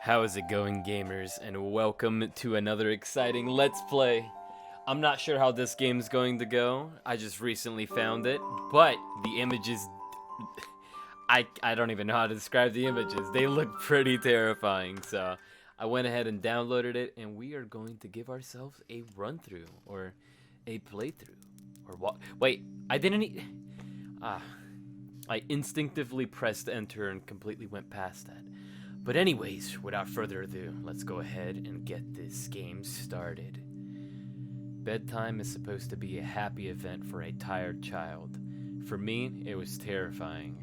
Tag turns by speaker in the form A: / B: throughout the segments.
A: How is it going, gamers, and welcome to another exciting Let's Play. I'm not sure how this game's going to go. I just recently found it, but the images... I don't even know how to describe the images. They look pretty terrifying, so I went ahead and downloaded it, and we are going to give ourselves a run-through, or a playthrough, or what? Wait, I didn't I instinctively pressed enter and completely went past that. But anyways, without further ado, let's go ahead and get this game started. Bedtime is supposed to be a happy event for a tired child. For me, it was terrifying.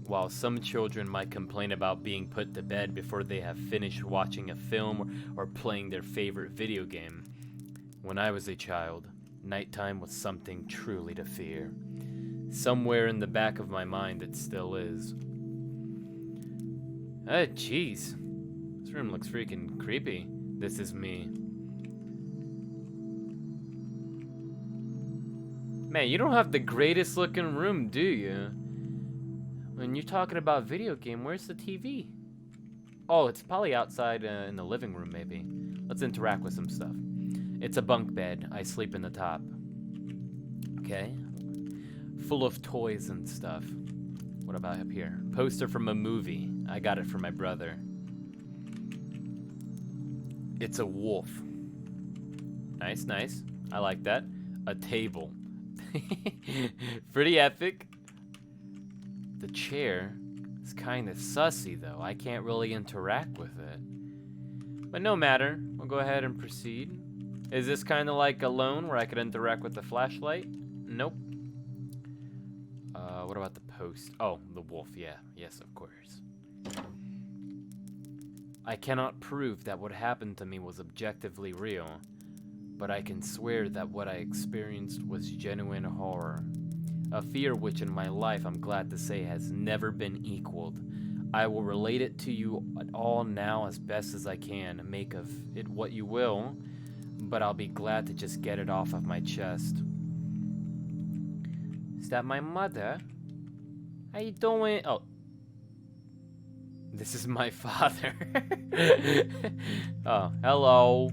A: While some children might complain about being put to bed before they have finished watching a film or playing their favorite video game, when I was a child, nighttime was something truly to fear. Somewhere in the back of my mind it still is. Oh, jeez. This room looks freaking creepy. This is me. Man, you don't have the greatest looking room, do you? When you're talking about video game, where's the TV? Oh, it's probably outside in the living room, maybe. Let's interact with some stuff. It's a bunk bed. I sleep in the top. Okay. Full of toys and stuff. What about up here? Poster from a movie. I got it from my brother. It's a wolf. Nice, nice. I like that. A table. Pretty epic. The chair is kind of sussy, though. I can't really interact with it. But no matter. We'll go ahead and proceed. Is this kind of like Alone, where I could interact with the flashlight? Nope. What about the post? Oh, the wolf. Yeah. Yes, of course. I cannot prove that what happened to me was objectively real, but I can swear that what I experienced was genuine horror. A fear which in my life I'm glad to say has never been equaled. I will relate it to you all now as best as I can. Make of it what you will, but I'll be glad to just get it off of my chest. Is that my mother? How you doing? Oh. This is my father. Oh, hello.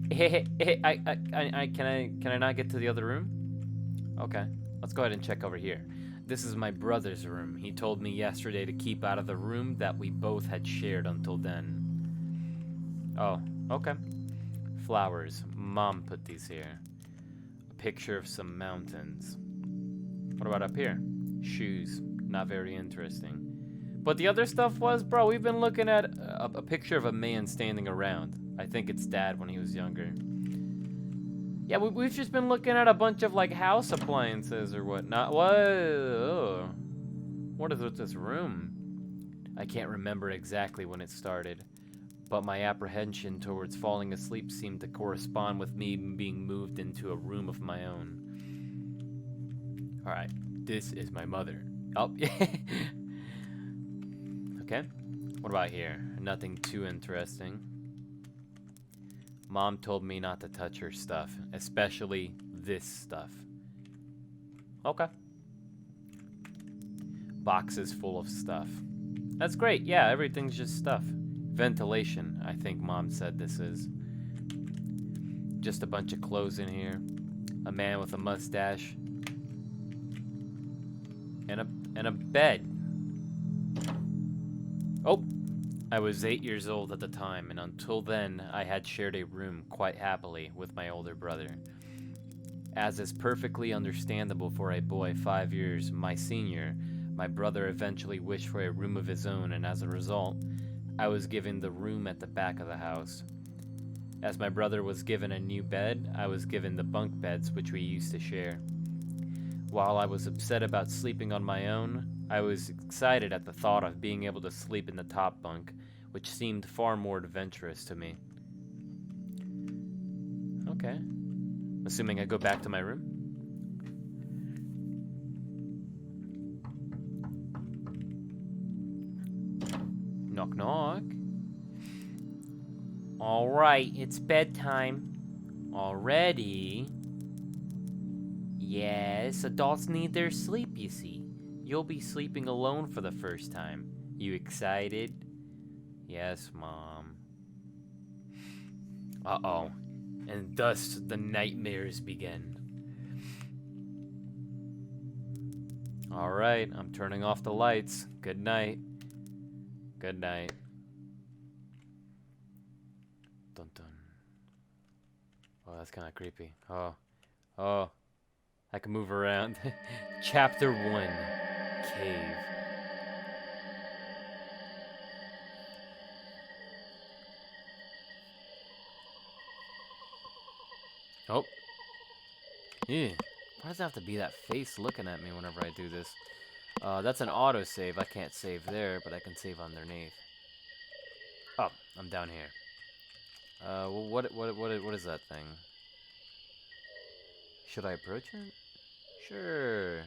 A: Hey, can I not get to the other room? Okay, let's go ahead and check over here. This is my brother's room. He told me yesterday to keep out of the room that we both had shared until then. Oh, okay. Flowers. Mom put these here. A picture of some mountains. What about up here? Shoes. Not very interesting. But the other stuff was, bro, we've been looking at a picture of a man standing around. I think it's Dad when he was younger. Yeah, we've just been looking at a bunch of, like, house appliances or whatnot. Whoa. What is with this room? I can't remember exactly when it started, but my apprehension towards falling asleep seemed to correspond with me being moved into a room of my own. Alright, this is my mother. Oh, yeah. Okay, what about here? Nothing too interesting. Mom told me not to touch her stuff, especially this stuff. Okay. Boxes full of stuff. That's great, yeah, everything's just stuff. Ventilation, I think Mom said this is. Just a bunch of clothes in here. A man with a mustache. And a bed. Oh, I was 8 years old at the time, and until then, I had shared a room quite happily with my older brother. As is perfectly understandable for a boy 5 years my senior, my brother eventually wished for a room of his own, and as a result, I was given the room at the back of the house. As my brother was given a new bed, I was given the bunk beds which we used to share. While I was upset about sleeping on my own, I was excited at the thought of being able to sleep in the top bunk, which seemed far more adventurous to me. Okay. Assuming I go back to my room. Knock knock. Alright, it's bedtime. Already? Yes, adults need their sleep, you see. You'll be sleeping alone for the first time. You excited? Yes, Mom. Uh-oh. And thus the nightmares begin. Alright, I'm turning off the lights. Good night. Good night. Dun dun. Oh, that's kind of creepy. Oh. Oh. I can move around. Chapter 1. Cave. Oh. Ew. Why does it have to be that face looking at me whenever I do this? That's an autosave. I can't save there, but I can save underneath. Oh, I'm down here. What is that thing? Should I approach it? Sure.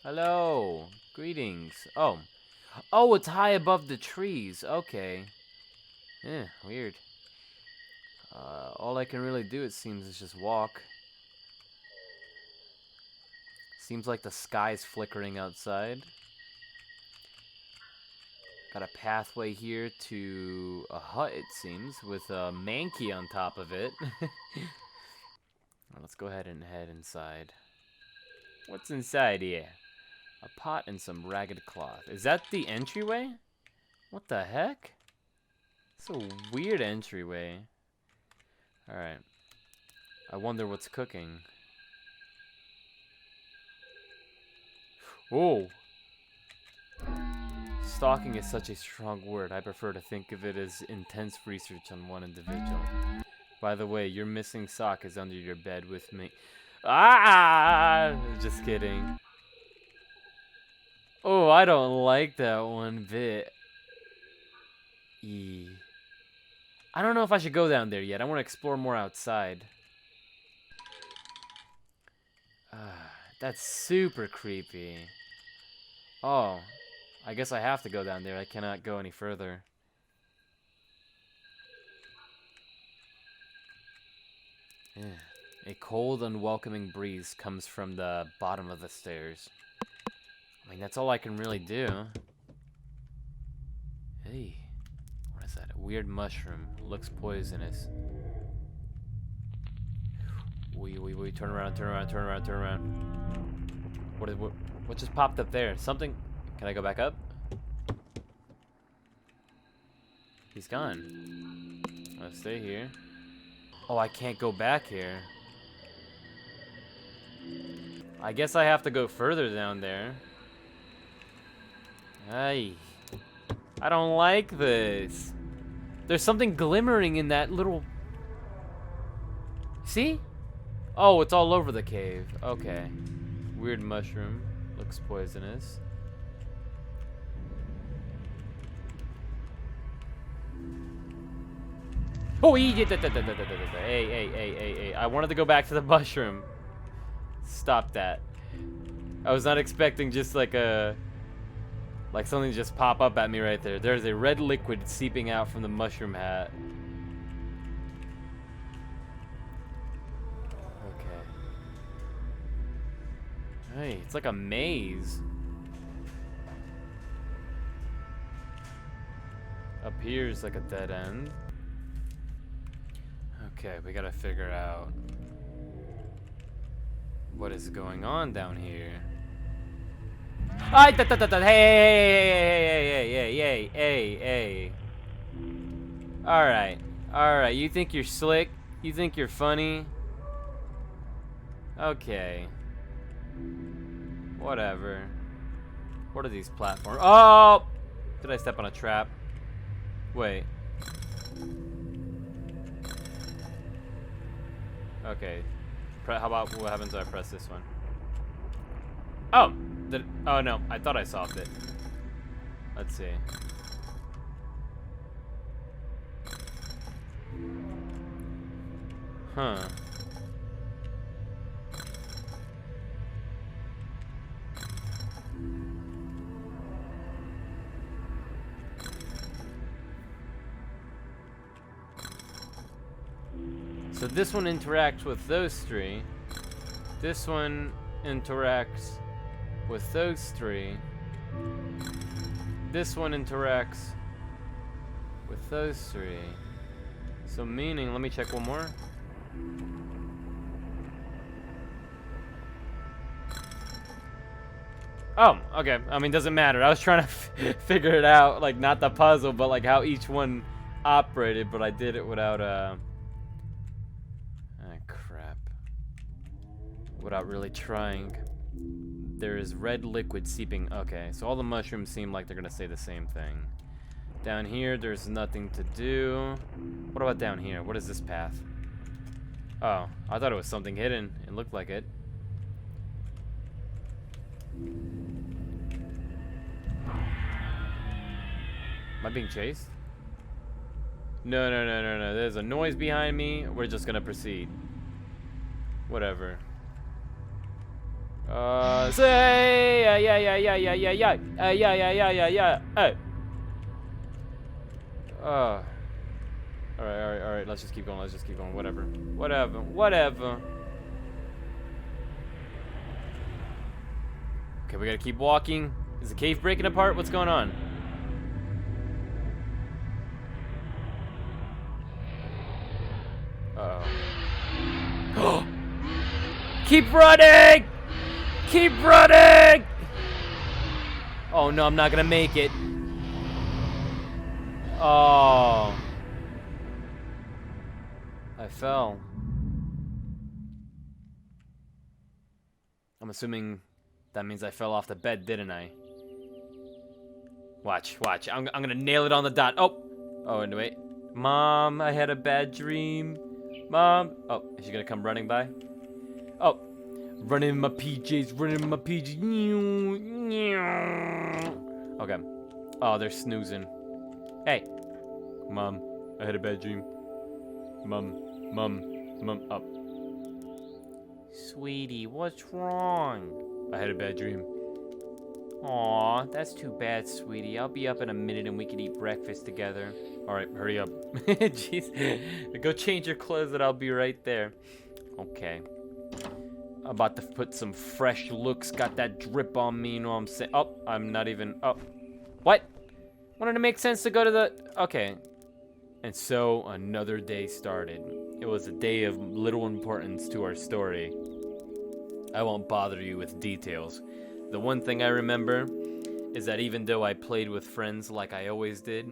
A: Hello. Greetings. Oh. Oh, it's high above the trees. Okay. Yeah, weird. All I can really do, it seems, is just walk. Seems like the sky's flickering outside. Got a pathway here to a hut, it seems, with a Mankey on top of it. Let's go ahead and head inside. What's inside here? A pot and some ragged cloth. Is that the entryway? What the heck? It's a weird entryway. Alright. I wonder what's cooking. Oh! Stalking is such a strong word. I prefer to think of it as intense research on one individual. By the way, your missing sock is under your bed with me. Ah! Just kidding. Oh, I don't like that one bit. I don't know if I should go down there yet. I want to explore more outside. That's super creepy. Oh, I guess I have to go down there. I cannot go any further. Yeah. A cold, unwelcoming breeze comes from the bottom of the stairs. I mean, that's all I can really do. Hey, what is that? A weird mushroom. Looks poisonous. Wait, turn around. What just popped up there? Something? Can I go back up? He's gone. I'll stay here. Oh, I can't go back here. I guess I have to go further down there. Hey, I don't like this. There's something glimmering in that little... See? Oh, it's all over the cave. Okay. Weird mushroom. Looks poisonous. Oh, hey. I wanted to go back to the mushroom. Stop that. I was not expecting just like something just pop up at me right there. There's a red liquid seeping out from the mushroom hat. Okay. Hey, it's like a maze. Up here's like a dead end. Okay, we gotta figure out what is going on down here. Hey. Alright. You think you're slick? You think you're funny? Okay. Whatever. What are these platforms? Oh! Did I step on a trap? Wait. Okay. How about what happens if I press this one? Oh! Oh no, I thought I solved it. Let's see. Huh. So this one interacts with those three. This one interacts with those three. This one interacts with those three. So meaning, let me check one more. Oh, okay. I mean, doesn't matter. I was trying to figure it out, like not the puzzle, but like how each one operated. But I did it without crap. Without really trying. There is red liquid seeping. Okay, so all the mushrooms seem like they're gonna say the same thing. Down here, there's nothing to do. What about down here? What is this path? Oh, I thought it was something hidden. It looked like it. Am I being chased? No. There's a noise behind me. We're just gonna proceed. Whatever. Say yeah. Hey. Alright. Let's just keep going. Whatever. Okay, we gotta keep walking. Is the cave breaking apart? What's going on? Uh-oh. Keep running! Keep running! Oh no, I'm not gonna make it. Oh. I fell. I'm assuming that means I fell off the bed, didn't I? Watch. I'm gonna nail it on the dot. Oh, and wait. Mom, I had a bad dream. Mom. Oh, is she gonna come running by? Oh, running in my PJs. Okay. Oh, they're snoozing. Hey. Mom, I had a bad dream. Mom. Up. Sweetie, what's wrong? I had a bad dream. Aw, that's too bad, sweetie. I'll be up in a minute and we can eat breakfast together. Alright, hurry up. Jeez. Go change your clothes and I'll be right there. Okay. I'm about to put some fresh looks. Got that drip on me, you know what I'm saying? Oh, I'm not even... Oh. What? Wanted to make sense to go to the... Okay. And so, another day started. It was a day of little importance to our story. I won't bother you with details. The one thing I remember is that even though I played with friends like I always did,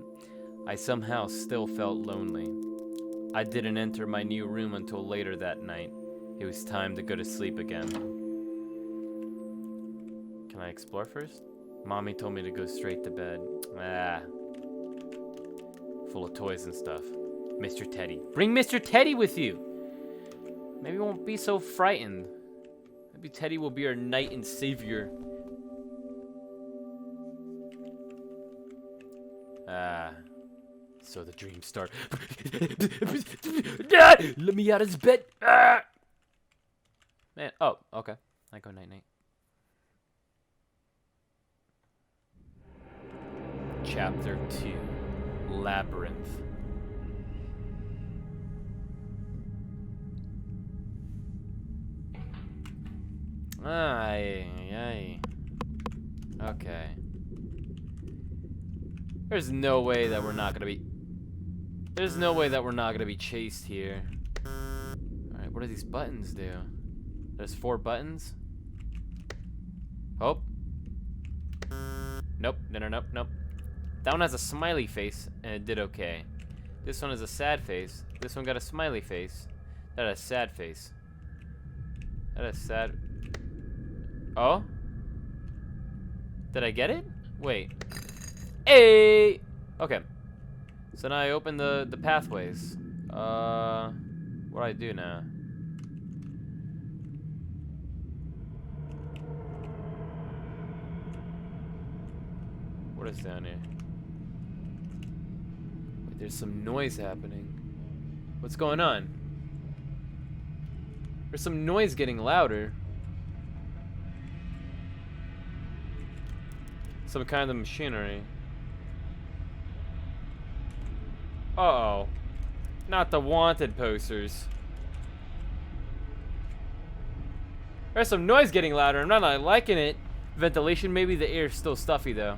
A: I somehow still felt lonely. I didn't enter my new room until later that night. It was time to go to sleep again. Can I explore first? Mommy told me to go straight to bed. Full of toys and stuff. Mr. Teddy. Bring Mr. Teddy with you! Maybe he won't be so frightened. Maybe Teddy will be our knight and savior. So the dreams start. Let me out of this bed. Man, oh, okay. I go night-night. Chapter 2. Labyrinth. Aye. Okay. There's no way that we're not gonna be... There's no way that we're not gonna be chased here. Alright, what do these buttons do? There's 4 buttons? Oh. Nope. Nope. That one has a smiley face, and it did okay. This one has a sad face. This one got a smiley face. That has a sad face. That has sad... Oh? Did I get it? Wait. Hey! Okay. So now I open the pathways. What do I do now? What is down here? Wait, there's some noise happening. What's going on? There's some noise getting louder. Some kind of machinery. Uh-oh. Not the wanted posters. There's some noise getting louder. I'm not liking it. Ventilation, maybe the air's still stuffy though.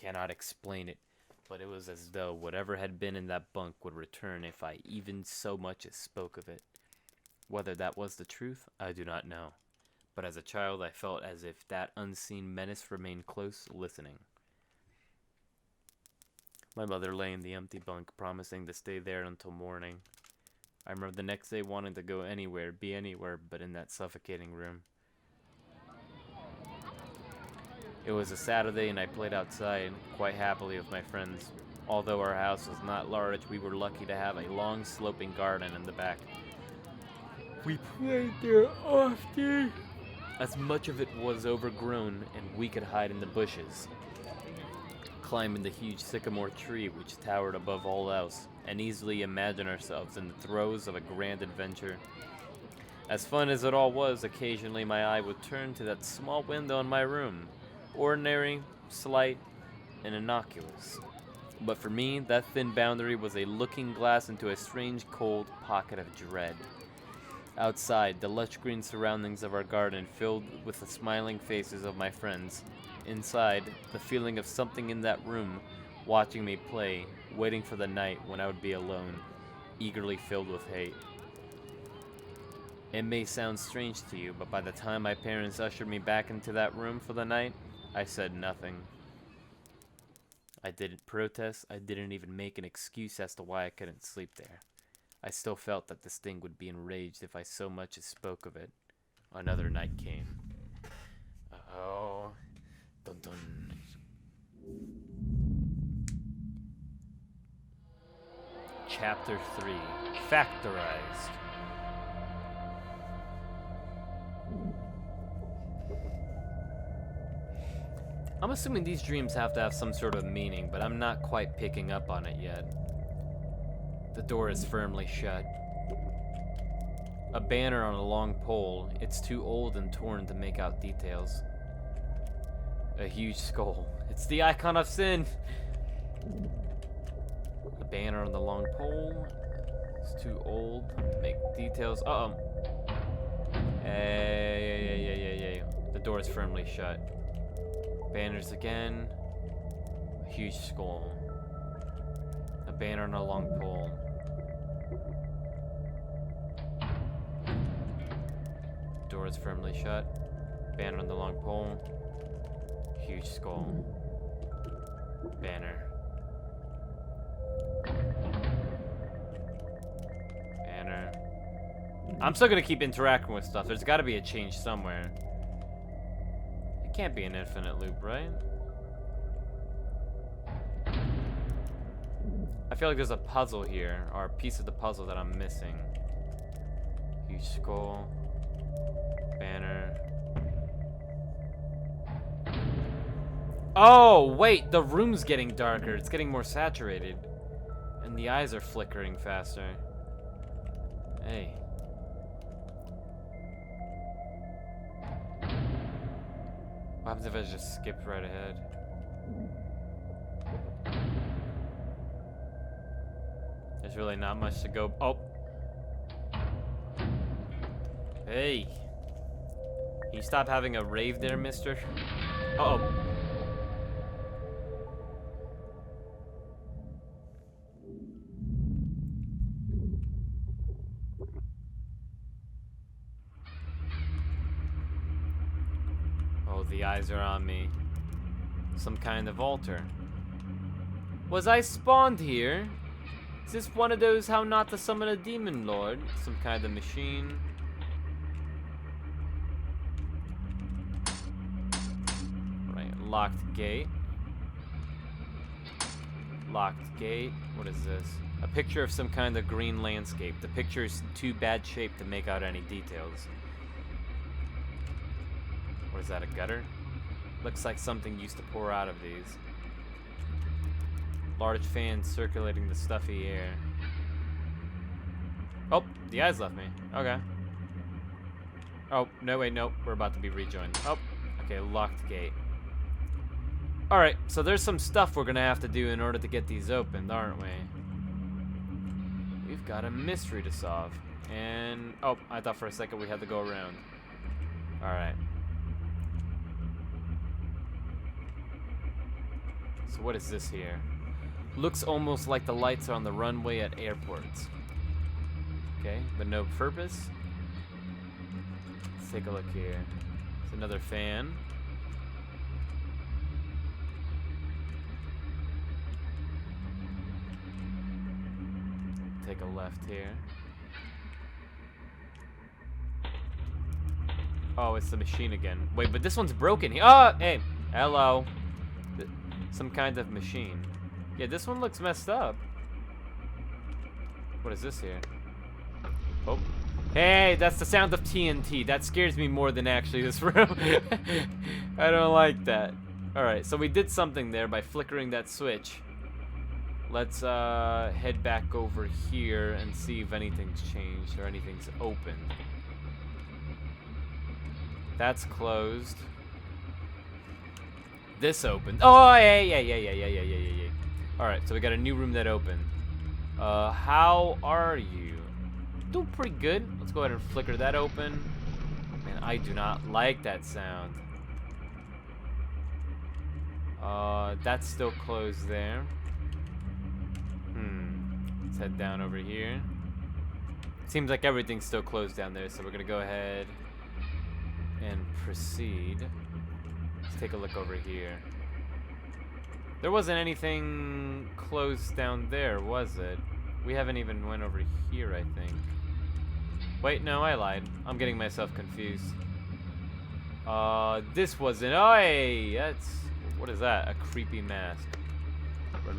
A: cannot explain it, but it was as though whatever had been in that bunk would return if I even so much as spoke of it. Whether that was the truth, I do not know. But as a child, I felt as if that unseen menace remained close, listening. My mother lay in the empty bunk, promising to stay there until morning. I remember the next day wanting to go anywhere, be anywhere, but in that suffocating room. It was a Saturday and I played outside, quite happily with my friends. Although our house was not large, we were lucky to have a long sloping garden in the back. We played there often, as much of it was overgrown and we could hide in the bushes, climbing the huge sycamore tree which towered above all else, and easily imagine ourselves in the throes of a grand adventure. As fun as it all was, occasionally my eye would turn to that small window in my room. Ordinary, slight, and innocuous. But for me, that thin boundary was a looking glass into a strange cold pocket of dread. Outside, the lush green surroundings of our garden filled with the smiling faces of my friends. Inside, the feeling of something in that room, watching me play, waiting for the night when I would be alone, eagerly filled with hate. It may sound strange to you, but by the time my parents ushered me back into that room for the night, I said nothing. I didn't protest, I didn't even make an excuse as to why I couldn't sleep there. I still felt that this thing would be enraged if I so much as spoke of it. Another night came. Oh. Dun dun. Chapter 3. Factorized. I'm assuming these dreams have to have some sort of meaning, but I'm not quite picking up on it yet. The door is firmly shut. A banner on a long pole. It's too old and torn to make out details. A huge skull. It's the icon of sin! A banner on the long pole. It's too old to make details. Uh-oh. Hey. The door is firmly shut. Banners again. A huge skull. A banner on a long pole. Door is firmly shut. Banner on the long pole. Huge skull. Banner. Banner. I'm still gonna keep interacting with stuff. There's gotta be a change somewhere. It can't be an infinite loop, right? I feel like there's a puzzle here, or a piece of the puzzle that I'm missing. Huge skull. Banner. Oh, wait, the room's getting darker. It's getting more saturated. And the eyes are flickering faster. Hey. What happens if I just skipped right ahead? There's really not much to go. Oh. Hey. Can you stop having a rave there, mister? Uh-oh. Oh, the eyes are on me. Some kind of altar. Was I spawned here? Is this one of those how not to summon a demon lord? Some kind of machine? Right, locked gate. Locked gate. What is this? A picture of some kind of green landscape. The picture is too bad shape to make out any details. What is that, a gutter? Looks like something used to pour out of these. Large fans circulating the stuffy air. Oh, the eyes left me. Okay. Oh, no, wait, nope. We're about to be rejoined. Oh, okay, locked gate. Alright, so there's some stuff we're gonna have to do in order to get these opened, aren't we? We've got a mystery to solve. And, oh, I thought for a second we had to go around. Alright. So what is this here? Looks almost like the lights are on the runway at airports. Okay, but no purpose. Let's take a look here. It's another fan. Take a left here. Oh, it's the machine again. Wait, but this one's broken. Oh, hey, hello. Some kind of machine. Yeah, this one looks messed up. What is this here? Oh. Hey, that's the sound of TNT. That scares me more than actually this room. I don't like that. Alright, so we did something there by flickering that switch. Let's head back over here and see if anything's changed or anything's open. That's closed. This opened. Oh, yeah. Alright, so we got a new room that opened. How are you? Doing pretty good. Let's go ahead and flicker that open. Man, I do not like that sound. That's still closed there. Let's head down over here. Seems like everything's still closed down there, so we're gonna go ahead and proceed. Let's take a look over here. There wasn't anything closed down there, was it? We haven't even went over here, I think. Wait, no, I lied. I'm getting myself confused. This wasn't. Oh, hey, that's. What is that? A creepy mask. Run.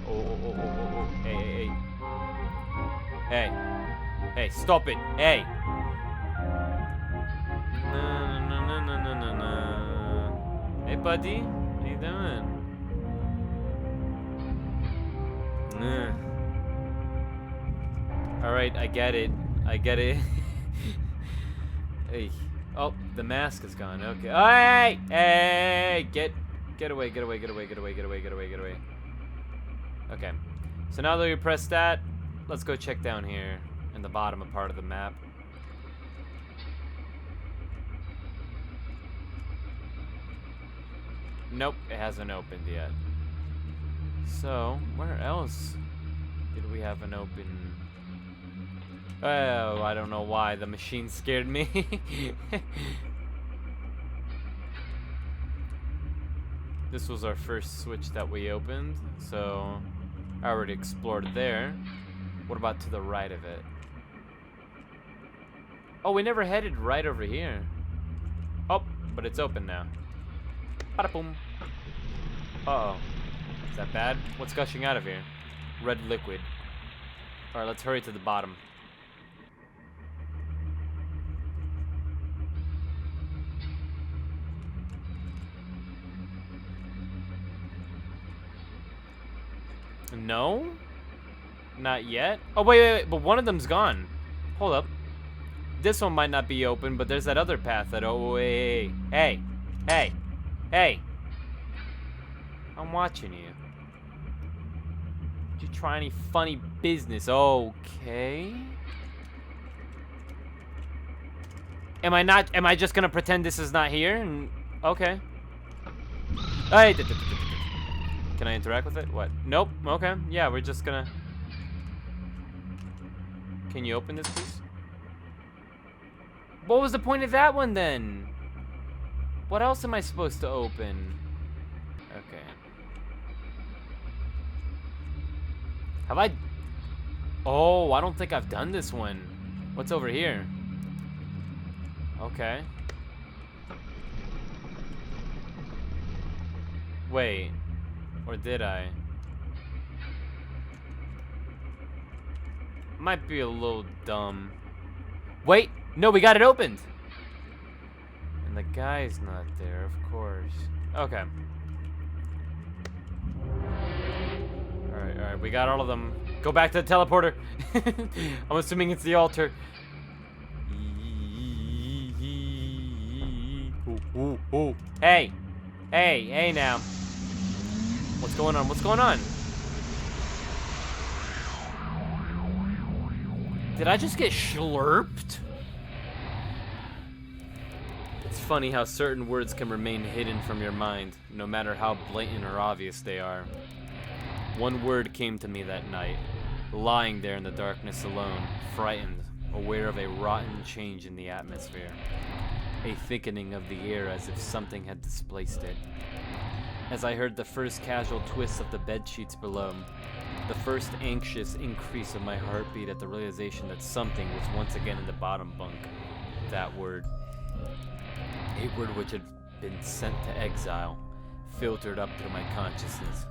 A: Oh. Hey, stop it. Hey. No. Hey, buddy. How you doing? Alright, I get it. Hey. Oh, the mask is gone. Okay. Hey! Get away. Okay. So now that we press that, let's go check down here in the bottom part of the map. Nope, it hasn't opened yet. So, where else did we have an open? Oh, I don't know why. The machine scared me. This was our first switch that we opened, so I already explored there. What about to the right of it? Oh, we never headed right over here. Oh, but it's open now. Bada boom. Uh-oh. Is that bad? What's gushing out of here? Red liquid. Alright, let's hurry to the bottom. No? Not yet? Oh, wait, but one of them's gone. Hold up. This one might not be open, but there's that other path that... Oh, hey. I'm watching you. Did you try any funny business? Okay. Am I just gonna pretend this is not here? Okay. Hey, can I interact with it? What? Nope. Okay. Yeah, we're just gonna... Can you open this, please? What was the point of that one, then? What else am I supposed to open? Okay. Have I... Oh, I don't think I've done this one. What's over here? Okay. Wait. Or did I? Might be a little dumb. Wait! No, we got it opened! And the guy's not there, of course. Okay. Alright, we got all of them. Go back to the teleporter! I'm assuming it's the altar. Ooh. Hey now. What's going on? Did I just get slurped? It's funny how certain words can remain hidden from your mind, no matter how blatant or obvious they are. One word came to me that night, lying there in the darkness alone, frightened, aware of a rotten change in the atmosphere. A thickening of the air as if something had displaced it. As I heard the first casual twist of the bedsheets below, the first anxious increase of my heartbeat at the realization that something was once again in the bottom bunk. That word. A word which had been sent to exile, filtered up through my consciousness,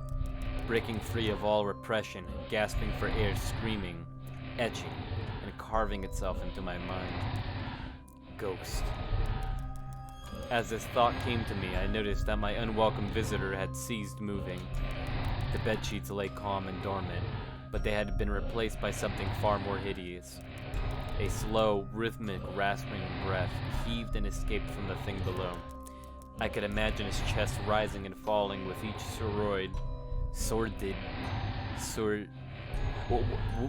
A: breaking free of all repression, gasping for air, screaming, etching, and carving itself into my mind. Ghost. As this thought came to me, I noticed that my unwelcome visitor had ceased moving. The bedsheets lay calm and dormant, but they had been replaced by something far more hideous. A slow, rhythmic, rasping breath heaved and escaped from the thing below. I could imagine his chest rising and falling with each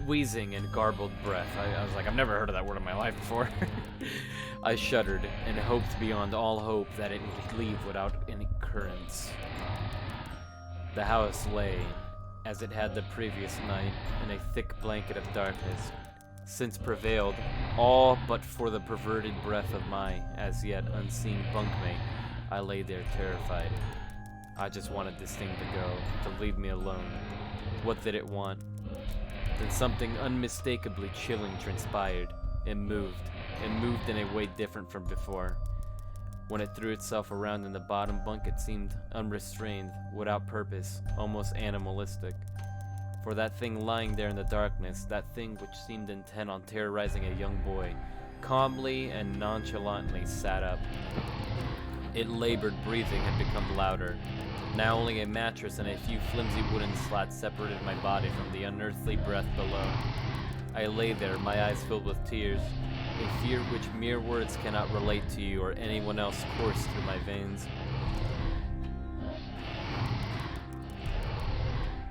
A: wheezing and garbled breath. I was like, I've never heard of that word in my life before. I shuddered and hoped beyond all hope that it would leave without any occurrence. The house lay, as it had the previous night, in a thick blanket of darkness. Since prevailed, all but for the perverted breath of my, as yet unseen bunkmate, I lay there terrified. I just wanted this thing to go, to leave me alone. What did it want? Then something unmistakably chilling transpired. It moved in a way different from before. When it threw itself around in the bottom bunk, it seemed unrestrained, without purpose, almost animalistic. For that thing lying there in the darkness, that thing which seemed intent on terrorizing a young boy, calmly and nonchalantly sat up. Its labored breathing had become louder. Now only a mattress and a few flimsy wooden slats separated my body from the unearthly breath below. I lay there, my eyes filled with tears. A fear which mere words cannot relate to you or anyone else coursed through my veins.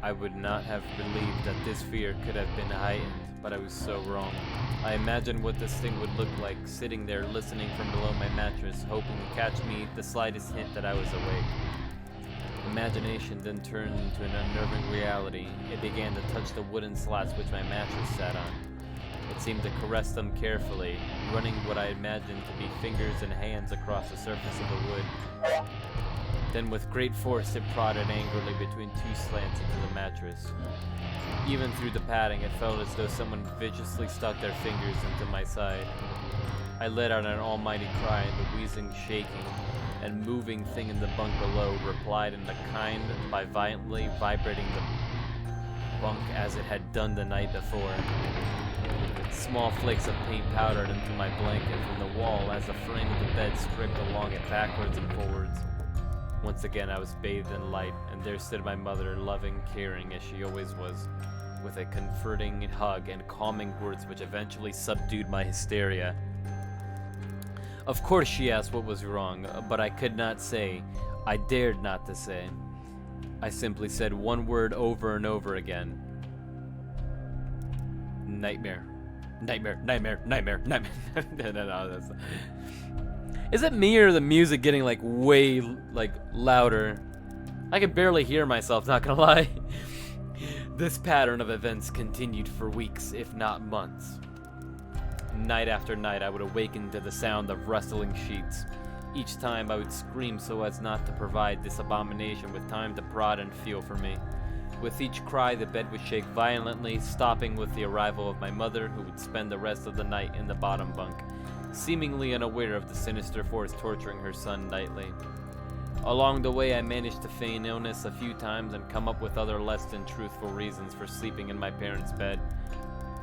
A: I would not have believed that this fear could have been heightened, but I was so wrong. I imagined what this thing would look like, sitting there listening from below my mattress, hoping to catch me the slightest hint that I was awake. Imagination then turned into an unnerving reality. It began to touch the wooden slats which my mattress sat on. It seemed to caress them carefully, running what I imagined to be fingers and hands across the surface of the wood. Then with great force it prodded angrily between two slants into the mattress. Even through the padding it felt as though someone viciously stuck their fingers into my side. I let out an almighty cry, and the wheezing, shaking, and moving thing in the bunk below replied in the kind by violently vibrating the bunk as it had done the night before. Small flakes of paint powdered into my blanket from the wall as the frame of the bed scraped along it backwards and forwards. Once again I was bathed in light, and there stood my mother, loving, caring as she always was, with a comforting hug and calming words which eventually subdued my hysteria. Of course she asked what was wrong, but I could not say. I dared not to say. I simply said one word over and over again. Nightmare. Nightmare, nightmare, nightmare, nightmare. No, that's... Is it me or the music getting way louder? I can barely hear myself, not gonna lie. This pattern of events continued for weeks, if not months. Night after night, I would awaken to the sound of rustling sheets. Each time I would scream so as not to provide this abomination with time to prod and feel for me. With each cry, the bed would shake violently, stopping with the arrival of my mother, who would spend the rest of the night in the bottom bunk, seemingly unaware of the sinister force torturing her son nightly. Along the way, I managed to feign illness a few times and come up with other less than truthful reasons for sleeping in my parents' bed.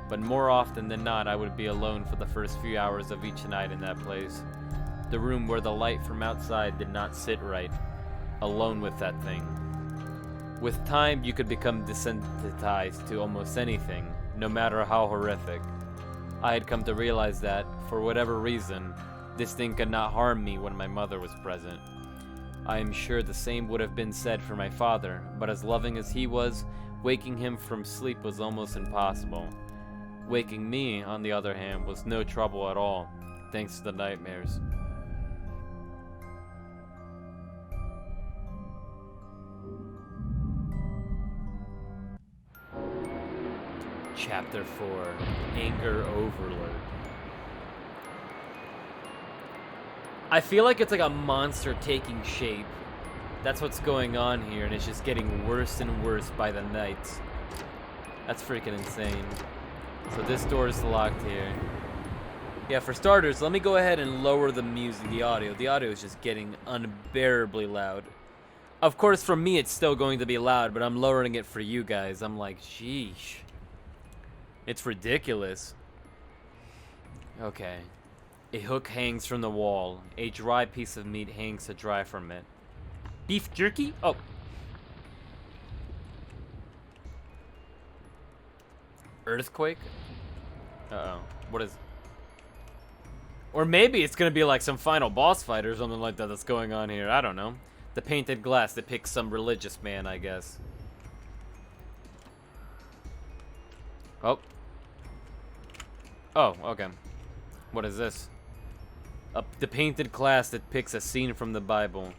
A: But more often than not, I would be alone for the first few hours of each night in that place. The room where the light from outside did not sit right. Alone with that thing. With time, you could become desensitized to almost anything, no matter how horrific. I had come to realize that, for whatever reason, this thing could not harm me when my mother was present. I am sure the same would have been said for my father, but as loving as he was, waking him from sleep was almost impossible. Waking me, on the other hand, was no trouble at all, thanks to the nightmares. Chapter 4, Anger Overload. I feel like it's like a monster taking shape. That's what's going on here, and it's just getting worse and worse by the night. That's freaking insane. So this door is locked here. Yeah, for starters, let me go ahead and lower the music, the audio. The audio is just getting unbearably loud. Of course, for me, it's still going to be loud, but I'm lowering it for you guys. I'm like, sheesh. It's ridiculous. Okay. A hook hangs from the wall. A dry piece of meat hangs to dry from it. Beef jerky? Oh. Earthquake? Uh-oh. What is... Or maybe it's gonna be like some final boss fight or something like that that's going on here. I don't know. The painted glass depicts some religious man, I guess. Oh. Oh, okay. What is this? The painted glass depicts a scene from the Bible.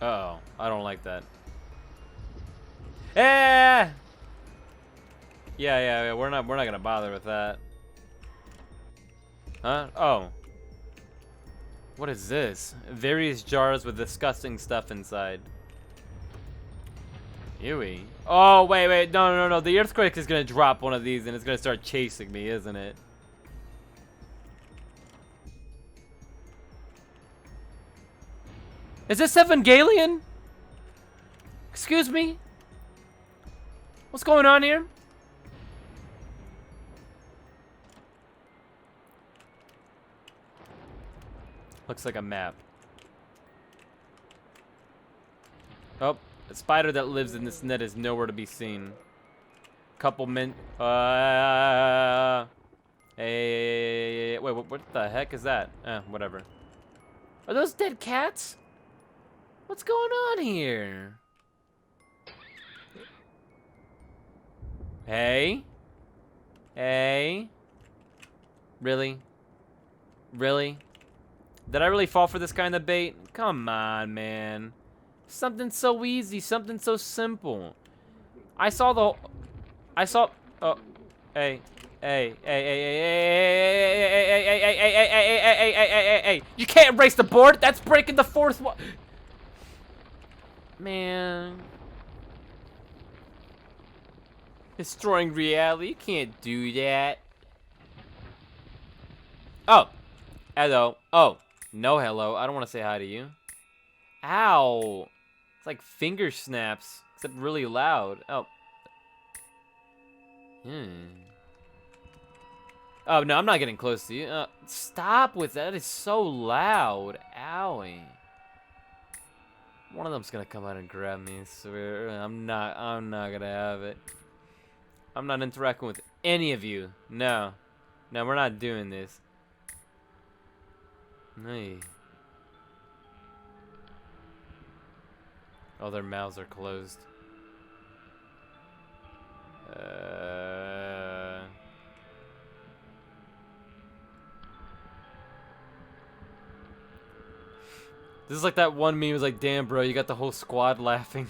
A: Uh-oh. I don't like that. Eh! Yeah, we're not gonna bother with that. Huh? Oh. What is this? Various jars with disgusting stuff inside. Ewy. Oh, wait. No. The earthquake is gonna drop one of these and it's gonna start chasing me, isn't it? Is this Evangelion? Excuse me? What's going on here? Looks like a map. Oh, a spider that lives in this net is nowhere to be seen. Couple min. Hey, wait, what the heck is that? Whatever. Are those dead cats? What's going on here? Hey? Really? Did I really fall for this kind of bait? Come on, man. Something so easy, something so simple. I saw. Oh, hey. You can't erase the board. That's breaking the fourth wall. Man. Destroying reality. You can't do that. Oh. Hello. Oh. No hello. I don't want to say hi to you. Ow. It's like finger snaps, except really loud. Oh. Oh, no, I'm not getting close to you. Stop with that. It's so loud. Owie. One of them's gonna come out and grab me, I swear. I'm not gonna have it. I'm not interacting with any of you. No, we're not doing this. Hey. Oh, their mouths are closed. This is like that one meme was like, damn, bro, you got the whole squad laughing.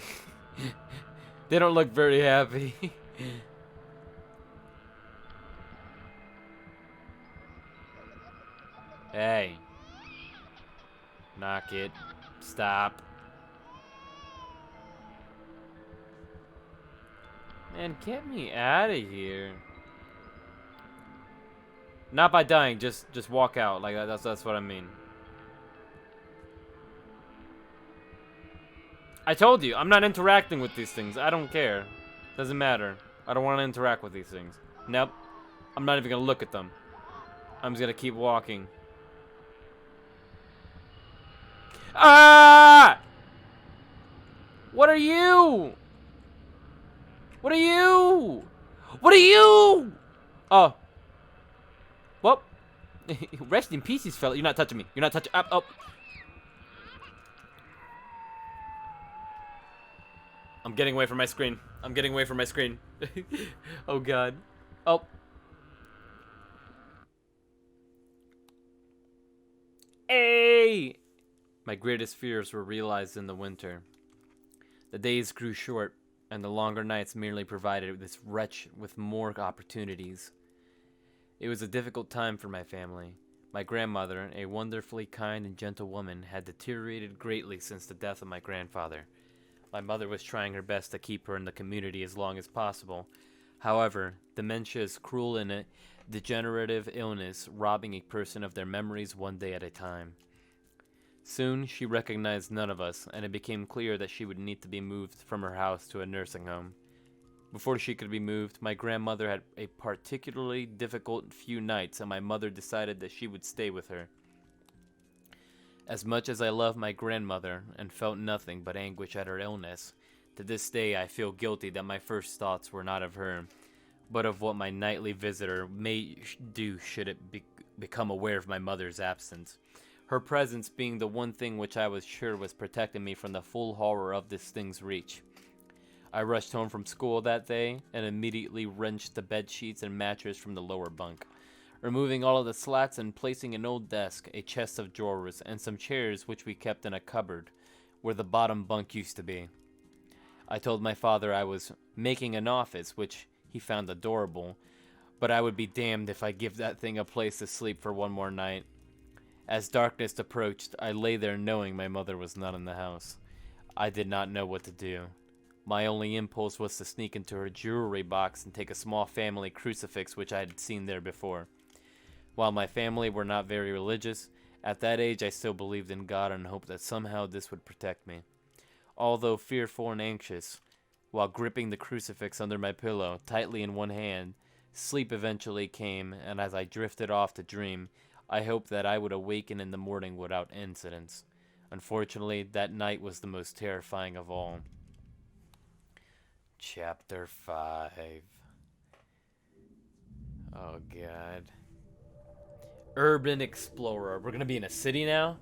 A: They don't look very happy. Hey. Knock it. Stop. Man, get me out of here. Not by dying, just walk out. Like that's what I mean. I told you, I'm not interacting with these things. I don't care. Doesn't matter. I don't want to interact with these things. Nope. I'm not even gonna look at them. I'm just gonna keep walking. Ah! What are you? What are you? What are you? Oh. Well. Rest in pieces, fella. You're not touching me. You're not touching. Oh. I'm getting away from my screen. I'm getting away from my screen. Oh, God. Oh. Hey! My greatest fears were realized in the winter. The days grew short, and the longer nights merely provided this wretch with more opportunities. It was a difficult time for my family. My grandmother, a wonderfully kind and gentle woman, had deteriorated greatly since the death of my grandfather. My mother was trying her best to keep her in the community as long as possible. However, dementia is cruel and a degenerative illness, robbing a person of their memories one day at a time. Soon, she recognized none of us, and it became clear that she would need to be moved from her house to a nursing home. Before she could be moved, my grandmother had a particularly difficult few nights, and my mother decided that she would stay with her. As much as I loved my grandmother and felt nothing but anguish at her illness, to this day I feel guilty that my first thoughts were not of her, but of what my nightly visitor may do should it become aware of my mother's absence. Her presence being the one thing which I was sure was protecting me from the full horror of this thing's reach. I rushed home from school that day and immediately wrenched the bed sheets and mattress from the lower bunk, removing all of the slats and placing an old desk, a chest of drawers, and some chairs which we kept in a cupboard where the bottom bunk used to be. I told my father I was making an office, which he found adorable, but I would be damned if I give that thing a place to sleep for one more night. As darkness approached, I lay there knowing my mother was not in the house. I did not know what to do. My only impulse was to sneak into her jewelry box and take a small family crucifix which I had seen there before. While my family were not very religious, at that age I still believed in God and hoped that somehow this would protect me. Although fearful and anxious, while gripping the crucifix under my pillow tightly in one hand, sleep eventually came, and as I drifted off to dream, I hoped that I would awaken in the morning without incidents. Unfortunately, that night was the most terrifying of all. Chapter 5. Oh god. Urban Explorer. We're gonna be in a city now?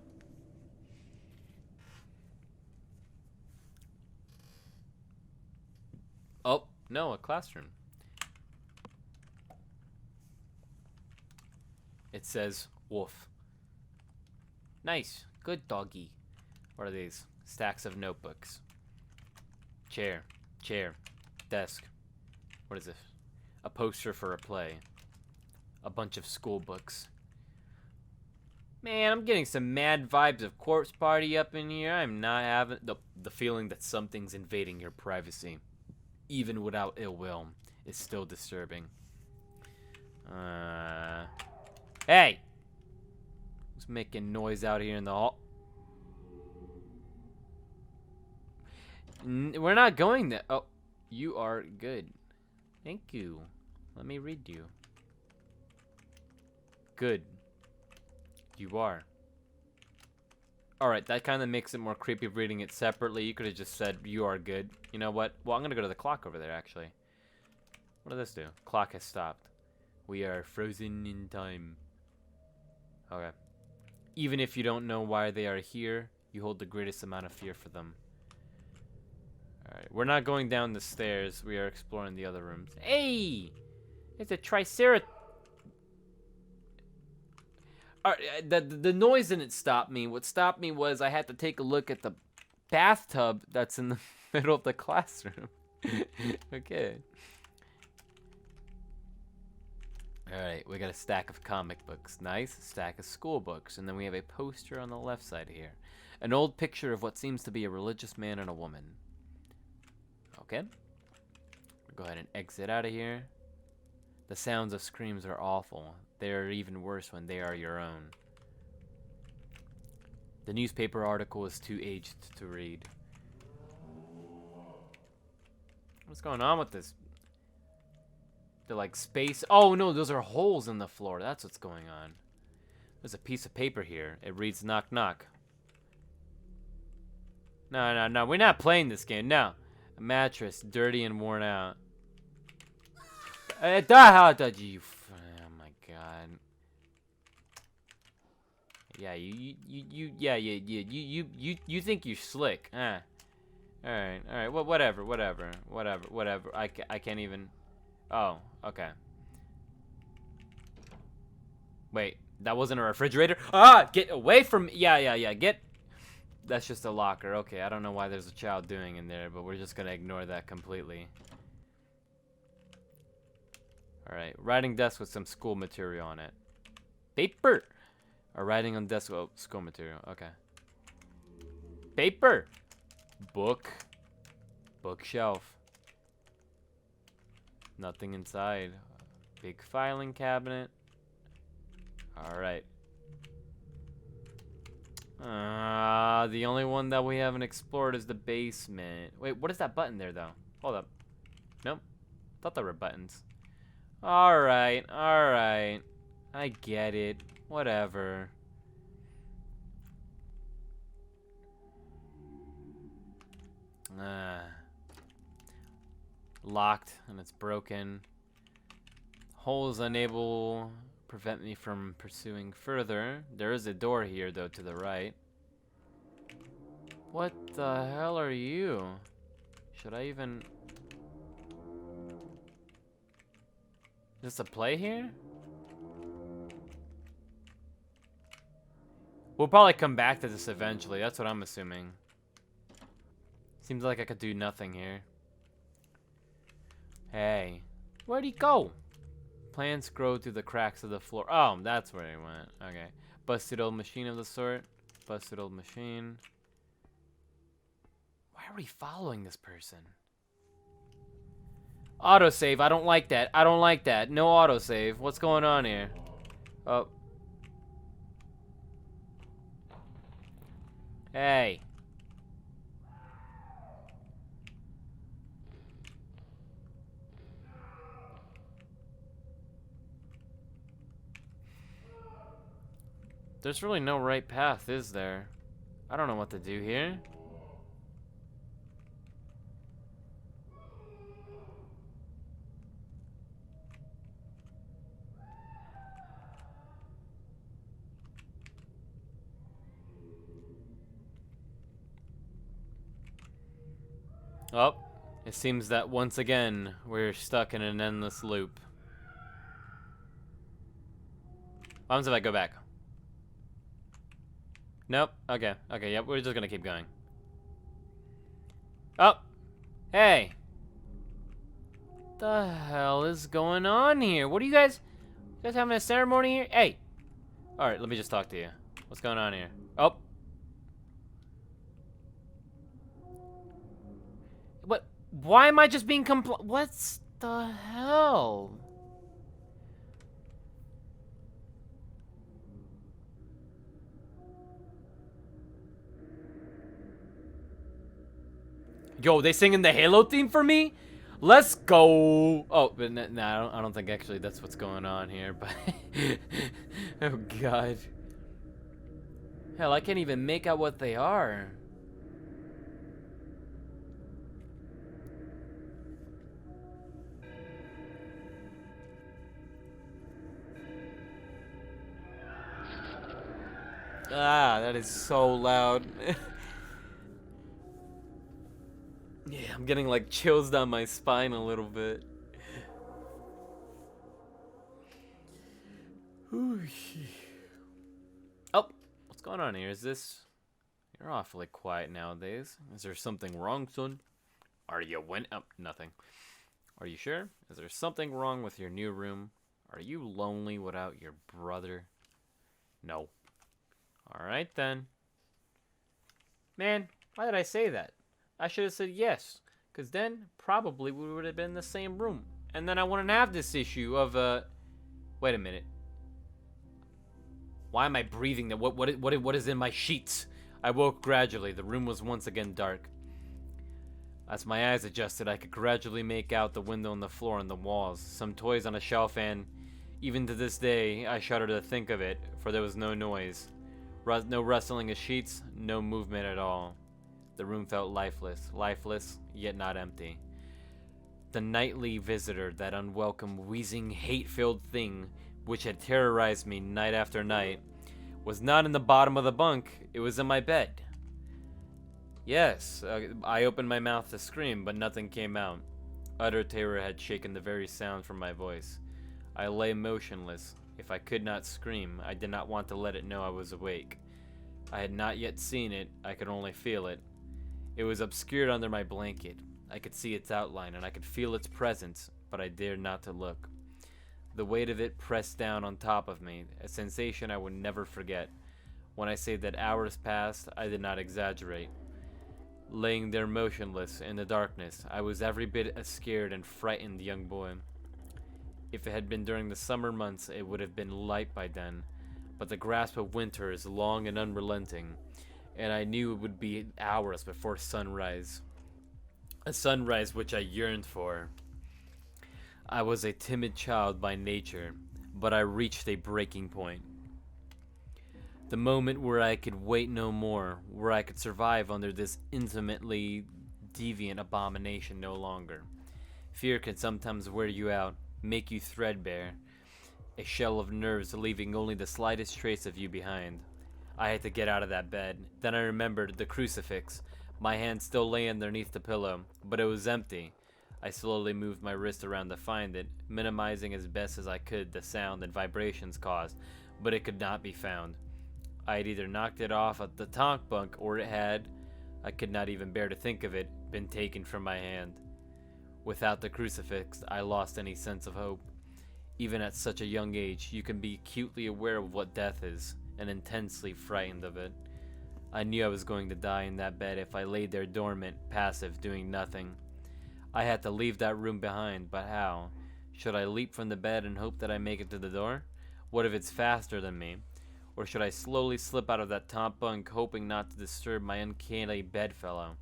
A: Oh, no, a classroom. It says wolf. Nice. Good doggy. What are these? Stacks of notebooks. Chair. Desk. What is this? A poster for a play. A bunch of school books. Man, I'm getting some mad vibes of corpse party up in here. I'm not having the feeling that something's invading your privacy, even without ill will, is still disturbing. Hey! Who's making noise out here in the hall? We're not going there. Oh, you are good. Thank you. Let me read you. Good. You are. Alright, that kind of makes it more creepy reading it separately. You could have just said, you are good. You know what? Well, I'm going to go to the clock over there, actually. What does this do? Clock has stopped. We are frozen in time. Okay. Even if you don't know why they are here, you hold the greatest amount of fear for them. Alright, we're not going down the stairs. We are exploring the other rooms. Hey! It's a triceratops. The noise didn't stop me. What stopped me was I had to take a look at the bathtub that's in the middle of the classroom. Okay. Alright, we got a stack of comic books. Nice. A stack of school books. And then we have a poster on the left side here. An old picture of what seems to be a religious man and a woman. Okay. We'll go ahead and exit out of here. The sounds of screams are awful. They are even worse when they are your own. The newspaper article is too aged to read. What's going on with this? They're like space. Oh no, those are holes in the floor. That's what's going on. There's a piece of paper here. It reads knock knock. No. We're not playing this game. No. A mattress, dirty and worn out. You. Oh my god. Yeah, you think you're slick, huh? All right. Well, whatever. I can't even. Oh, okay. Wait, that wasn't a refrigerator. Ah, get away from. Yeah. Get. That's just a locker. Okay, I don't know why there's a child doing in there, but we're just gonna ignore that completely. Alright, writing desk with some school material on it. Paper! Or writing on desk with school material. Okay. Paper! Book. Bookshelf. Nothing inside. Big filing cabinet. Alright. The only one that we haven't explored is the basement. Wait, what is that button there, though? Hold up. Nope. Thought there were buttons. Alright, alright. I get it. Whatever. Locked, and it's broken. Holes unable prevent me from pursuing further. There is a door here, though, to the right. What the hell are you? Should I even... Is this a play here? We'll probably come back to this eventually. That's what I'm assuming. Seems like I could do nothing here. Hey. Where'd he go? Plants grow through the cracks of the floor. Oh, that's where he went. Okay. Busted old machine of the sort. Busted old machine. Why are we following this person? Autosave. I don't like that. I don't like that. No autosave. What's going on here? Oh. Hey. There's really no right path, is there? I don't know what to do here. Oh, it seems that once again, we're stuck in an endless loop. What happens if I go back? Nope. Okay. Okay, yep, we're just gonna keep going. Oh! Hey! What the hell is going on here? What are you guys having a ceremony here? Hey! Alright, let me just talk to you. What's going on here? Oh! What? Why am I just being What's the hell? Yo, they singing the Halo theme for me? Let's go. Oh, but nah, I don't think actually that's what's going on here, but oh god. Hell, I can't even make out what they are. Ah, that is so loud. Yeah, I'm getting like chills down my spine a little bit. Oh, what's going on here? Is this... You're awfully quiet nowadays. Is there something wrong, son? Are you Oh, nothing. Are you sure? Is there something wrong with your new room? Are you lonely without your brother? No. Alright then. Man, why did I say that? I should have said yes, because then probably we would have been in the same room. And then I wouldn't have this issue of, wait a minute. Why am I breathing? What is in my sheets? I woke gradually. The room was once again dark. As my eyes adjusted, I could gradually make out the window and the floor and the walls, some toys on a shelf, and even to this day, I shudder to think of it, for there was no noise. No rustling of sheets, no movement at all. The room felt lifeless, yet not empty. The nightly visitor, that unwelcome, wheezing, hate-filled thing which had terrorized me night after night, was not in the bottom of the bunk, it was in my bed. Yes, I opened my mouth to scream, but nothing came out. Utter terror had shaken the very sound from my voice. I lay motionless. If I could not scream, I did not want to let it know I was awake. I had not yet seen it, I could only feel it. It was obscured under my blanket. I could see its outline and I could feel its presence, but I dared not to look. The weight of it pressed down on top of me, a sensation I would never forget. When I say that hours passed, I did not exaggerate. Laying there motionless in the darkness, I was every bit a scared and frightened young boy. If it had been during the summer months, it would have been light by then, but the grasp of winter is long and unrelenting, and I knew it would be hours before sunrise. A sunrise which I yearned for. I was a timid child by nature, but I reached a breaking point. The moment where I could wait no more, where I could survive under this intimately deviant abomination no longer. Fear can sometimes wear you out, make you threadbare, a shell of nerves leaving only the slightest trace of you behind. I had to get out of that bed. Then I remembered the crucifix. My hand still lay underneath the pillow, but it was empty. I slowly moved my wrist around to find it, minimizing as best as I could the sound and vibrations caused, but it could not be found. I had either knocked it off at the tonk bunk, or it had, I could not even bear to think of it, been taken from my hand. Without the crucifix, I lost any sense of hope. Even at such a young age, you can be acutely aware of what death is, and intensely frightened of it. I knew I was going to die in that bed if I lay there dormant, passive, doing nothing. I had to leave that room behind, but how? Should I leap from the bed and hope that I make it to the door? What if it's faster than me? Or should I slowly slip out of that top bunk, hoping not to disturb my uncanny bedfellow?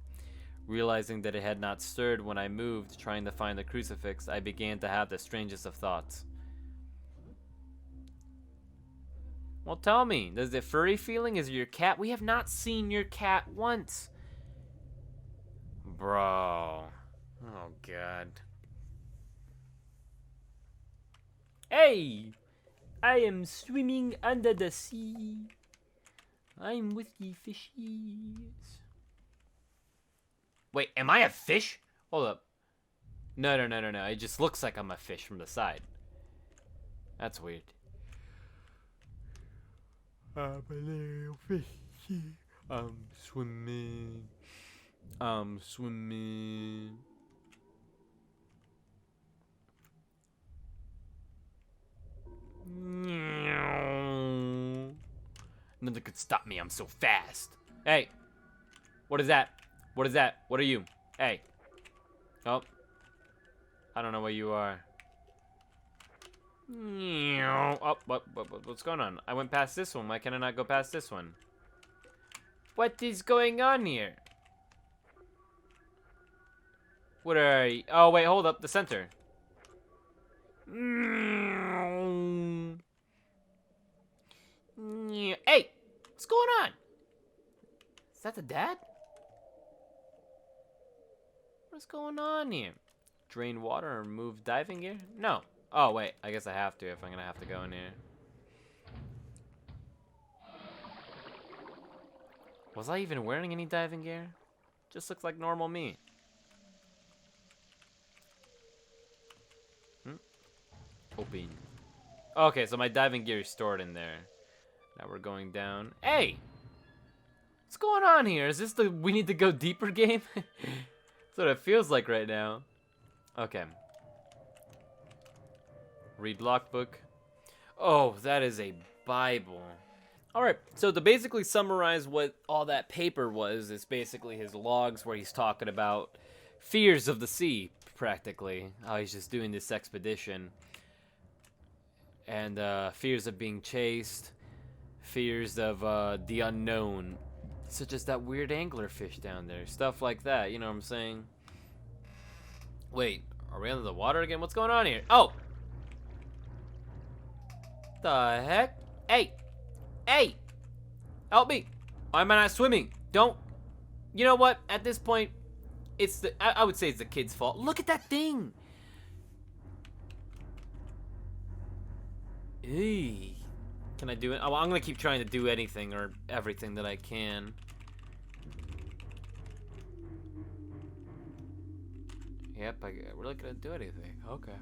A: Realizing that it had not stirred when I moved, trying to find the crucifix, I began to have the strangest of thoughts. Well, tell me, does the furry feeling is your cat? We have not seen your cat once. Bro. Oh, God. Hey! I am swimming under the sea. I'm with the fishies. Wait, am I a fish? Hold up. No. It just looks like I'm a fish from the side. That's weird. I'm a little fishy. I'm swimming. I'm swimming. Nothing could stop me. I'm so fast. Hey. What is that? What is that? What are you? Hey. Oh. I don't know where you are. Oh, what's going on? I went past this one. Why can I not go past this one? What is going on here? What are you? Oh, wait, hold up. The center. Hey, what's going on? Is that the dad? What's going on here? Drain water or remove diving gear? No. Oh, wait. I guess I have to if I'm going to have to go in here. Was I even wearing any diving gear? Just looks like normal me. Open. Okay, so my diving gear is stored in there. Now we're going down. Hey! What's going on here? Is this the we need to go deeper game? That's what it feels like right now. Okay. Read logbook. Oh, that is a Bible. Alright, so to basically summarize what all that paper was, it's basically his logs where he's talking about fears of the sea, practically. How he's just doing this expedition. And fears of being chased, fears of the unknown, such as that weird anglerfish down there, stuff like that, you know what I'm saying? Wait, are we under the water again? What's going on here? Oh! The heck? Hey! Hey! Help me! Why am I not swimming? Don't... You know what? At this point, it's the... I would say it's the kid's fault. Look at that thing! Hey, can I do it? Oh, I'm gonna keep trying to do anything or everything that I can. Yep, we're really gonna do anything. Okay.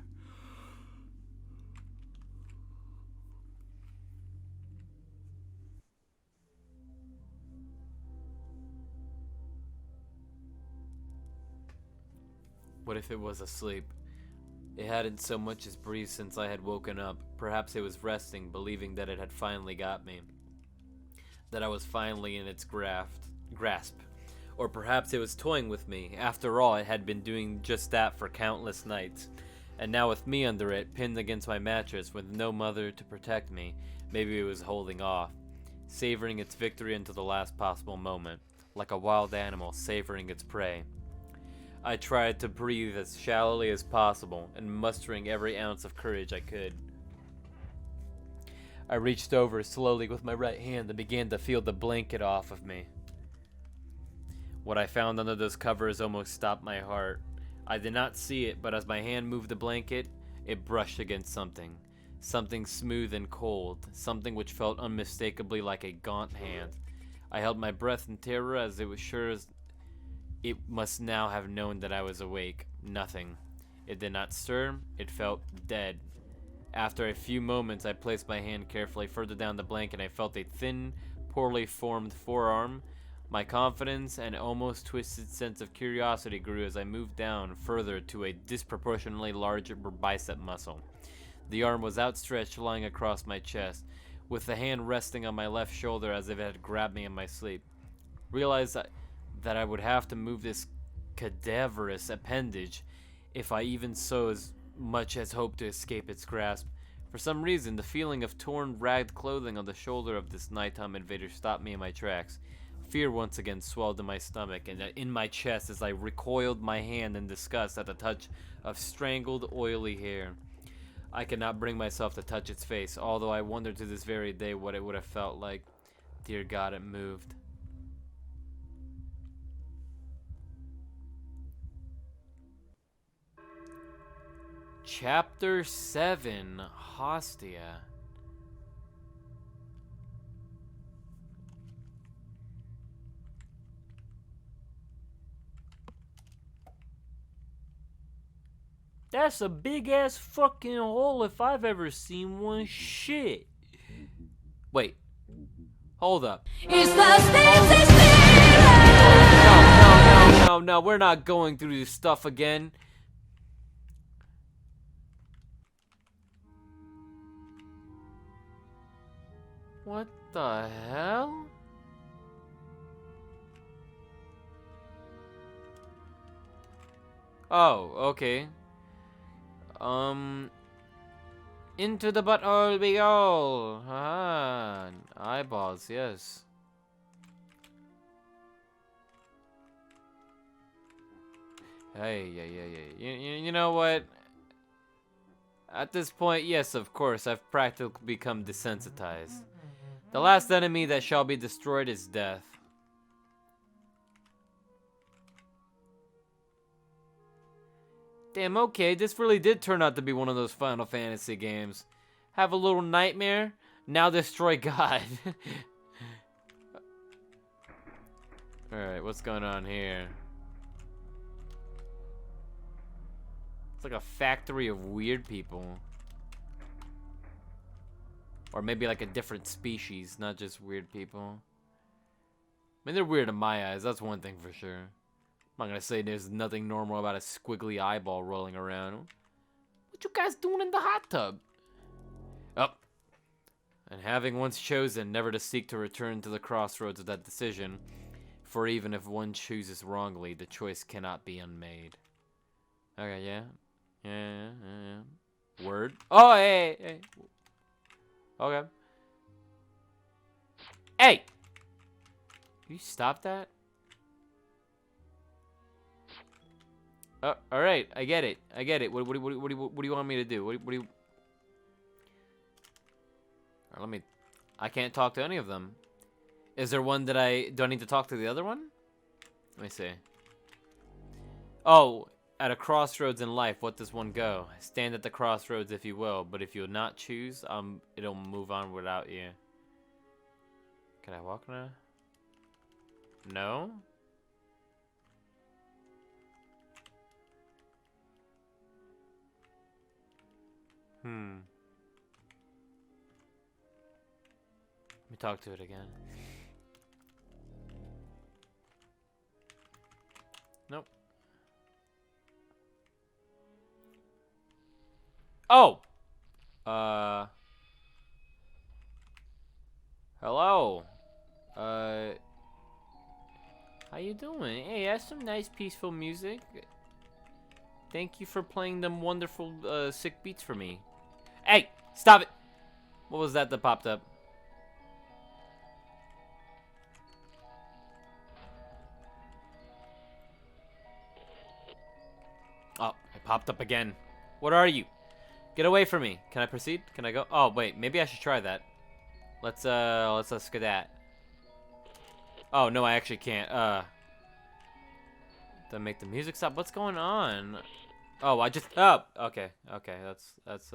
A: What if it was asleep? It hadn't so much as breathed since I had woken up. Perhaps it was resting, believing that it had finally got me. That I was finally in its grasp. Or perhaps it was toying with me. After all, it had been doing just that for countless nights. And now with me under it, pinned against my mattress with no mother to protect me, maybe it was holding off, savoring its victory until the last possible moment, like a wild animal savoring its prey. I tried to breathe as shallowly as possible, and mustering every ounce of courage I could. I reached over slowly with my right hand and began to feel the blanket off of me. What I found under those covers almost stopped my heart. I did not see it, but as my hand moved the blanket, it brushed against something. Something smooth and cold, something which felt unmistakably like a gaunt hand. I held my breath in terror as it was sure as it must now have known that I was awake. Nothing. It did not stir. It felt dead. After a few moments, I placed my hand carefully further down the blanket and I felt a thin, poorly formed forearm. My confidence and almost twisted sense of curiosity grew as I moved down further to a disproportionately larger bicep muscle. The arm was outstretched, lying across my chest, with the hand resting on my left shoulder as if it had grabbed me in my sleep. Realized that I would have to move this cadaverous appendage if I even so as much as hoped to escape its grasp. For some reason, the feeling of torn, ragged clothing on the shoulder of this nighttime invader stopped me in my tracks. Fear once again swelled in my stomach and in my chest as I recoiled my hand in disgust at the touch of strangled, oily hair. I could not bring myself to touch its face, although I wondered to this very day what it would have felt like. Dear God, it moved. Chapter 7, Hostia. That's a big ass fucking hole if I've ever seen one. Shit. Wait. Hold up. No, we're not going through this stuff again. What the hell? Oh, okay. Into the butthole we go. Ah, eyeballs, yes. Hey, yeah. You know what? At this point, yes, of course, I've practically become desensitized. The last enemy that shall be destroyed is death. Damn, okay, this really did turn out to be one of those Final Fantasy games. Have a little nightmare, now destroy God. Alright, what's going on here? It's like a factory of weird people. Or maybe like a different species, not just weird people. I mean, they're weird in my eyes, that's one thing for sure. I'm not gonna say there's nothing normal about a squiggly eyeball rolling around. What you guys doing in the hot tub? Oh. And having once chosen never to seek to return to the crossroads of that decision, for even if one chooses wrongly, the choice cannot be unmade. Okay, yeah. Word. Oh, hey. Okay. Hey! You stop that? All right, I get it. What do you want me to do? What do you? Let me. I can't talk to any of them. Is there one that do I need to talk to the other one? Let me see. Oh, at a crossroads in life, what does one go? Stand at the crossroads if you will, but if you'll not choose, it'll move on without you. Can I walk now? No? Let me talk to it again. Nope. Oh! Hello? How you doing? Hey, that's some nice peaceful music. Thank you for playing them wonderful, sick beats for me. Hey! Stop it! What was that popped up? Oh, it popped up again. What are you? Get away from me. Can I proceed? Can I go? Oh, wait. Maybe I should try that. Let's skedat. Oh, no, I actually can't. To make the music stop. What's going on? Oh, okay. Okay, that's.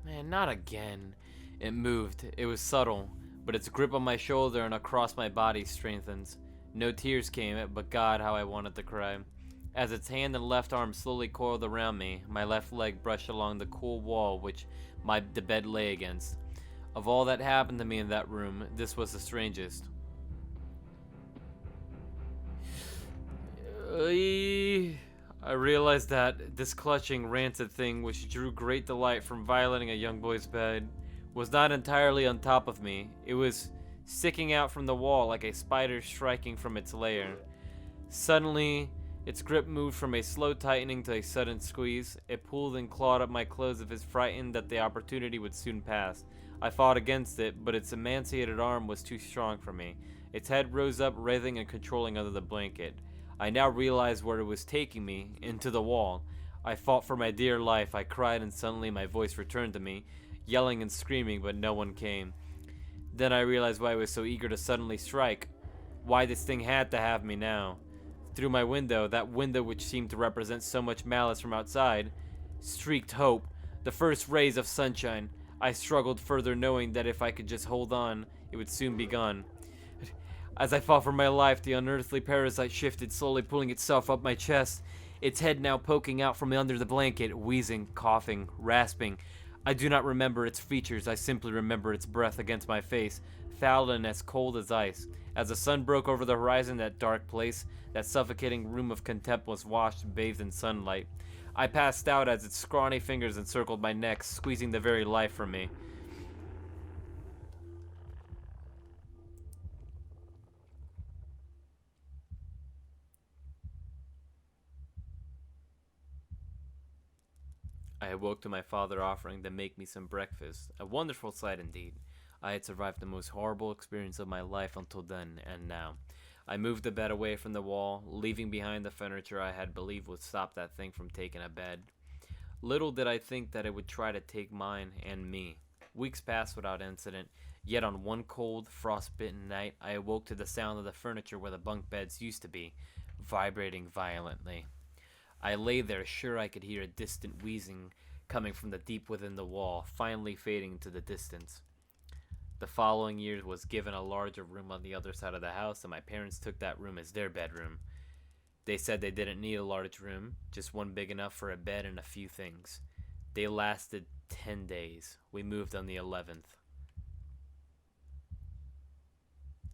A: Man, not again. It moved. It was subtle, but its grip on my shoulder and across my body strengthens. No tears came, but God, how I wanted to cry. As its hand and left arm slowly coiled around me, my left leg brushed along the cool wall which the bed lay against. Of all that happened to me in that room, this was the strangest. I realized that this clutching, rancid thing, which drew great delight from violating a young boy's bed, was not entirely on top of me. It was sticking out from the wall like a spider striking from its lair. Suddenly, its grip moved from a slow tightening to a sudden squeeze. It pulled and clawed at my clothes as if frightened that the opportunity would soon pass. I fought against it, but its emaciated arm was too strong for me. Its head rose up, writhing and controlling under the blanket. I now realized where it was taking me, into the wall. I fought for my dear life. I cried, and suddenly my voice returned to me, yelling and screaming, but no one came. Then I realized why I was so eager to suddenly strike. Why this thing had to have me now. Through my window, that window which seemed to represent so much malice from outside, streaked hope, the first rays of sunshine. I struggled further, knowing that if I could just hold on, it would soon be gone. As I fought for my life, the unearthly parasite shifted, slowly pulling itself up my chest, its head now poking out from under the blanket, wheezing, coughing, rasping. I do not remember its features, I simply remember its breath against my face, foul and as cold as ice. As the sun broke over the horizon, that dark place, that suffocating room of contempt was washed, bathed in sunlight. I passed out as its scrawny fingers encircled my neck, squeezing the very life from me. I awoke to my father offering to make me some breakfast, a wonderful sight indeed. I had survived the most horrible experience of my life until then, and now. I moved the bed away from the wall, leaving behind the furniture I had believed would stop that thing from taking a bed. Little did I think that it would try to take mine and me. Weeks passed without incident, yet on one cold, frost-bitten night, I awoke to the sound of the furniture where the bunk beds used to be, vibrating violently. I lay there, sure I could hear a distant wheezing coming from the deep within the wall, finally fading into the distance. The following year was given a larger room on the other side of the house, and my parents took that room as their bedroom. They said they didn't need a large room, just one big enough for a bed and a few things. They lasted 10 days. We moved on the 11th.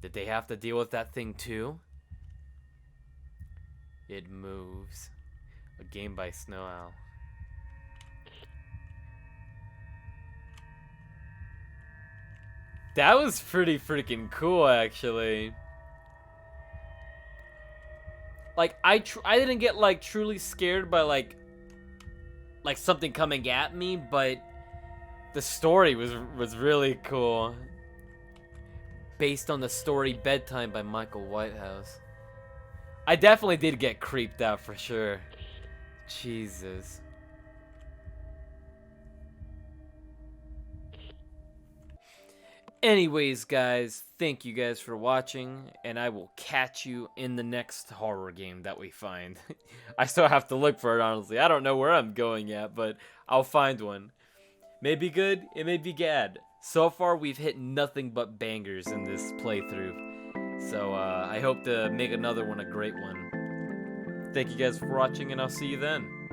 A: Did they have to deal with that thing too? It moves. A game by Snow Owl. That was pretty freaking cool, actually. Like, I didn't get, like, truly scared by, like something coming at me, but the story was really cool. Based on the story Bedtime by Michael Whitehouse. I definitely did get creeped out for sure. Jesus. Anyways, guys, thank you guys for watching, and I will catch you in the next horror game that we find. I still have to look for it, honestly. I don't know where I'm going yet, but I'll find one. May be good, it may be bad. So far, we've hit nothing but bangers in this playthrough. So, I hope to make another one a great one. Thank you guys for watching, and I'll see you then.